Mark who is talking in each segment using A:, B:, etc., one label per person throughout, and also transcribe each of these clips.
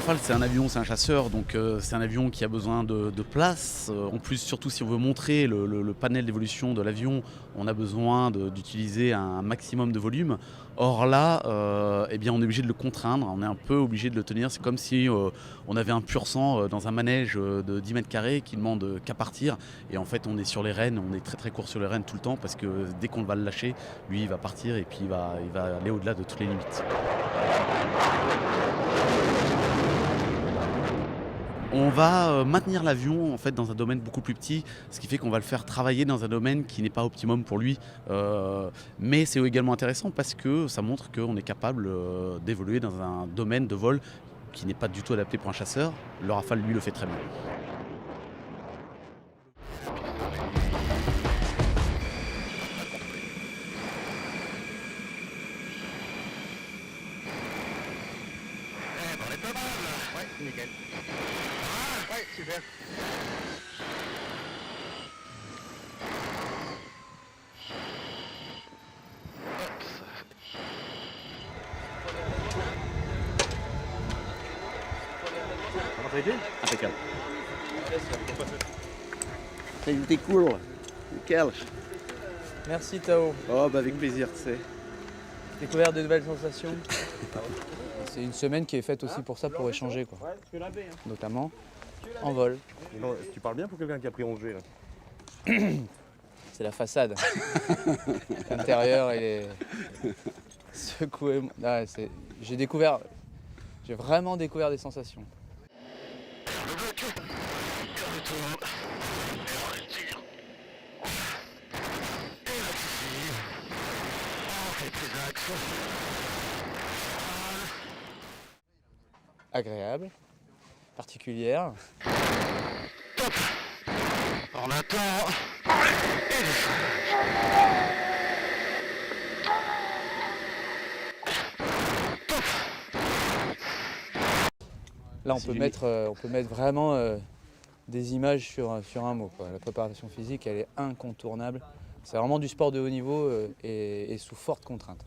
A: Rafale, c'est un avion, c'est un chasseur, donc c'est un avion qui a besoin de place. En plus, surtout si on veut montrer le panel d'évolution de l'avion, on a besoin d'utiliser un maximum de volume. Or là, eh bien, on est obligé de le contraindre, on est un peu obligé de le tenir. C'est comme si on avait un pur sang dans un manège de 10 mètres carrés qui demande qu'à partir. Et en fait, on est sur les rênes, on est très très court sur les rênes tout le temps parce que dès qu'on va le lâcher, lui, il va partir et puis il va aller au-delà de toutes les limites. On va maintenir l'avion en fait dans un domaine beaucoup plus petit, ce qui fait qu'on va le faire travailler dans un domaine qui n'est pas optimum pour lui. Mais c'est également intéressant parce que ça montre qu'on est capable d'évoluer dans un domaine de vol qui n'est pas du tout adapté pour un chasseur. Le Rafale, lui, le fait très bien.
B: On est pas mal là. Ouais, nickel. Ah, ouais, super. Ça va été
A: Impeccable.
C: C'était cool. Nickel.
D: Merci Tao.
C: Oh, bah avec plaisir, tu sais.
D: Découvert de nouvelles sensations. C'est une semaine qui est faite aussi pour ça, pour échanger, quoi. Notamment en vol.
B: Non, tu parles bien pour quelqu'un qui a pris 11G là.
D: C'est la façade. L'intérieur, il est secoué. Ah, j'ai vraiment découvert des sensations. Agréable, particulière.
B: Top. On attend.
D: Là, on peut mettre vraiment des images sur un mot, quoi. La préparation physique, elle est incontournable. C'est vraiment du sport de haut niveau et sous forte contrainte.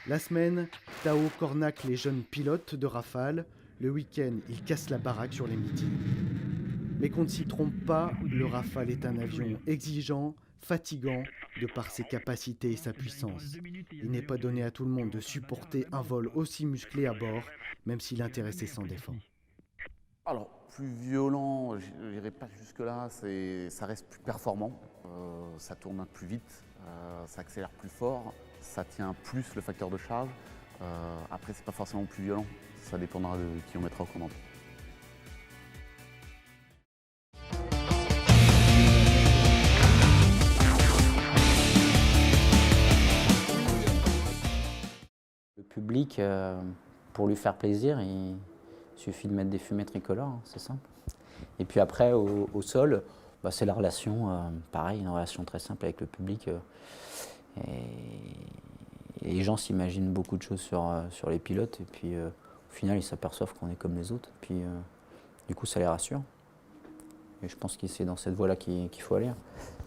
E: La semaine, Tao cornaque les jeunes pilotes de Rafale. Le week-end, il casse la baraque sur les meetings. Mais qu'on ne s'y trompe pas, le Rafale est un avion exigeant, fatigant, de par ses capacités et sa puissance. Il n'est pas donné à tout le monde de supporter un vol aussi musclé à bord, même si l'intéressé s'en défend.
A: Alors, plus violent, je n'irai pas jusque-là, ça reste plus performant, ça tourne plus vite, ça accélère plus fort, ça tient plus le facteur de charge. Après, c'est pas forcément plus violent, ça dépendra de qui on mettra aux commandes.
F: Le public, pour lui faire plaisir, il suffit de mettre des fumées tricolores, hein, c'est simple. Et puis après, au sol, bah, c'est la relation, pareil, une relation très simple avec le public. Et les gens s'imaginent beaucoup de choses sur les pilotes, et puis au final, ils s'aperçoivent qu'on est comme les autres. Et puis du coup, ça les rassure. Et je pense que c'est dans cette voie-là qu'il faut aller.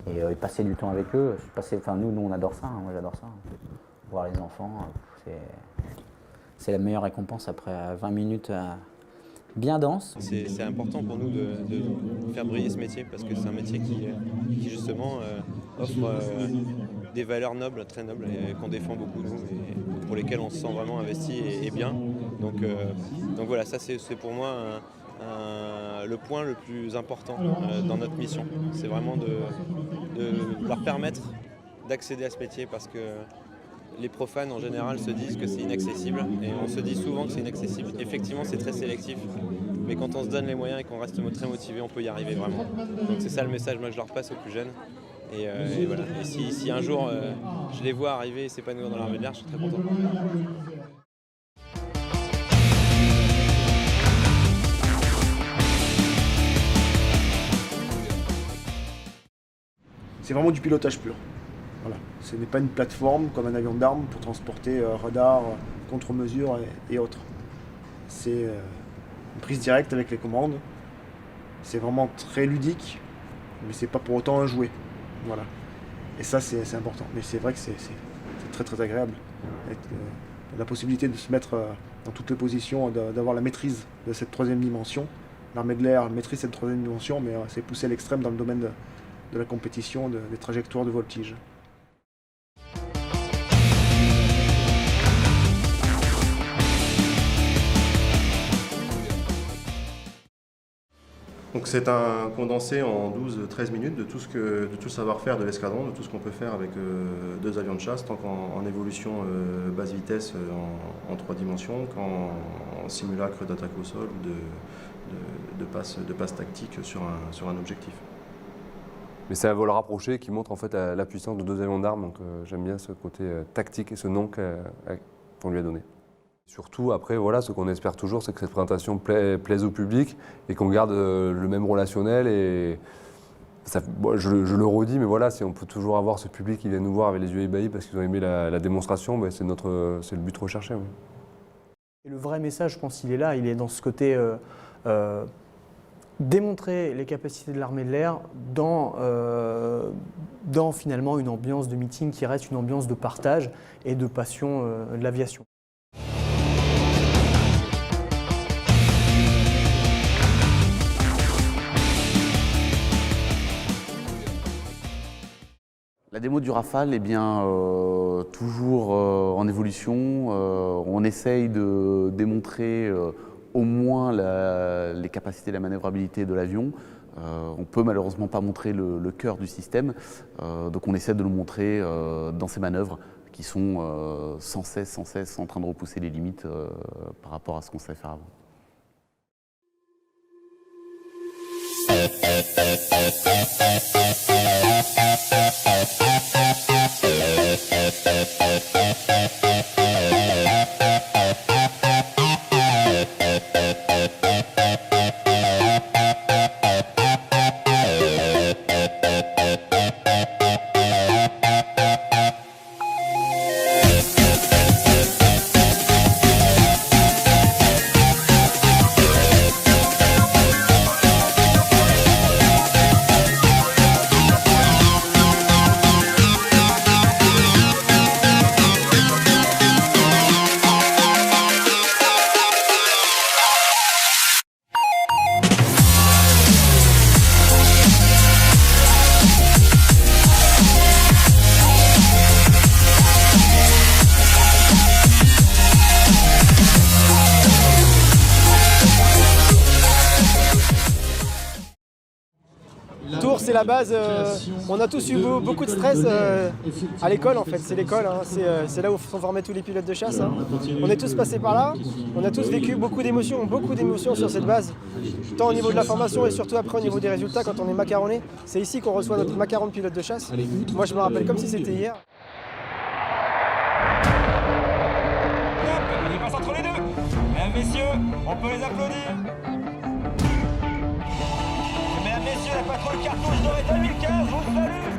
F: Et passer du temps avec eux, nous on adore ça, hein, moi j'adore ça. Voir les enfants, c'est la meilleure récompense après 20 minutes bien dense.
G: C'est important pour nous de faire briller ce métier parce que c'est un métier qui justement offre des valeurs nobles, très nobles, et qu'on défend beaucoup nous et pour lesquelles on se sent vraiment investi et bien. Donc voilà, ça c'est pour moi le point le plus important dans notre mission. C'est vraiment de leur permettre d'accéder à ce métier parce que les profanes en général se disent que c'est inaccessible et on se dit souvent que c'est inaccessible. Effectivement, c'est très sélectif, mais quand on se donne les moyens et qu'on reste très motivé, on peut y arriver vraiment. Donc c'est ça le message moi, que je leur passe aux plus jeunes. Et voilà. Et si un jour je les vois arriver et s'épanouir dans l'armée de l'air, je suis très content.
H: C'est vraiment du pilotage pur. Voilà. Ce n'est pas une plateforme comme un avion d'armes pour transporter radar, contre-mesures et autres. C'est une prise directe avec les commandes. C'est vraiment très ludique. mais c'est pas pour autant un jouet. Voilà. Et ça, c'est important. Mais c'est vrai que c'est très très agréable. La possibilité de se mettre dans toutes les positions, d'avoir la maîtrise de cette troisième dimension. L'armée de l'air maîtrise cette troisième dimension, mais c'est poussé à l'extrême dans le domaine de la compétition, des trajectoires de voltige.
I: Donc c'est un condensé en 12-13 minutes de tout le savoir-faire de l'escadron, de tout ce qu'on peut faire avec 2 avions de chasse, tant qu'en évolution basse vitesse en 3 dimensions, qu'en simulacre d'attaque au sol ou de passe tactique sur un objectif.
J: Mais c'est un vol rapproché qui montre en fait la puissance de 2 avions d'armes, donc j'aime bien ce côté tactique et ce nom qu'on lui a donné. Surtout, après, voilà, ce qu'on espère toujours, c'est que cette présentation plaise au public et qu'on garde le même relationnel. Et ça, bon, je le redis, mais voilà, si on peut toujours avoir ce public qui vient nous voir avec les yeux ébahis parce qu'ils ont aimé la démonstration, ben c'est le but recherché. Oui.
K: Et le vrai message, je pense, il est là, il est dans ce côté démontrer les capacités de l'armée de l'air dans finalement une ambiance de meeting qui reste une ambiance de partage et de passion de l'aviation.
A: La démo du Rafale est bien toujours en évolution. On essaye de démontrer au moins les capacités et la manœuvrabilité de l'avion. On ne peut malheureusement pas montrer le cœur du système, donc on essaie de le montrer dans ces manœuvres qui sont sans cesse en train de repousser les limites par rapport à ce qu'on sait faire avant.
L: Tours, c'est la base. On a tous eu beaucoup de stress à l'école, en fait. C'est l'école, hein. C'est là où sont formés tous les pilotes de chasse. Hein. On est tous passés par là. On a tous vécu beaucoup d'émotions sur cette base. Tant au niveau de la formation et surtout après au niveau des résultats quand on est macaronné. C'est ici qu'on reçoit notre macaron de pilote de chasse. Moi, je me rappelle comme si c'était hier.
M: Il passe entre les deux. Mesdames, messieurs, on peut les applaudir. Mesdames, messieurs, la patrouille cartouche dorée 2015 vous salue.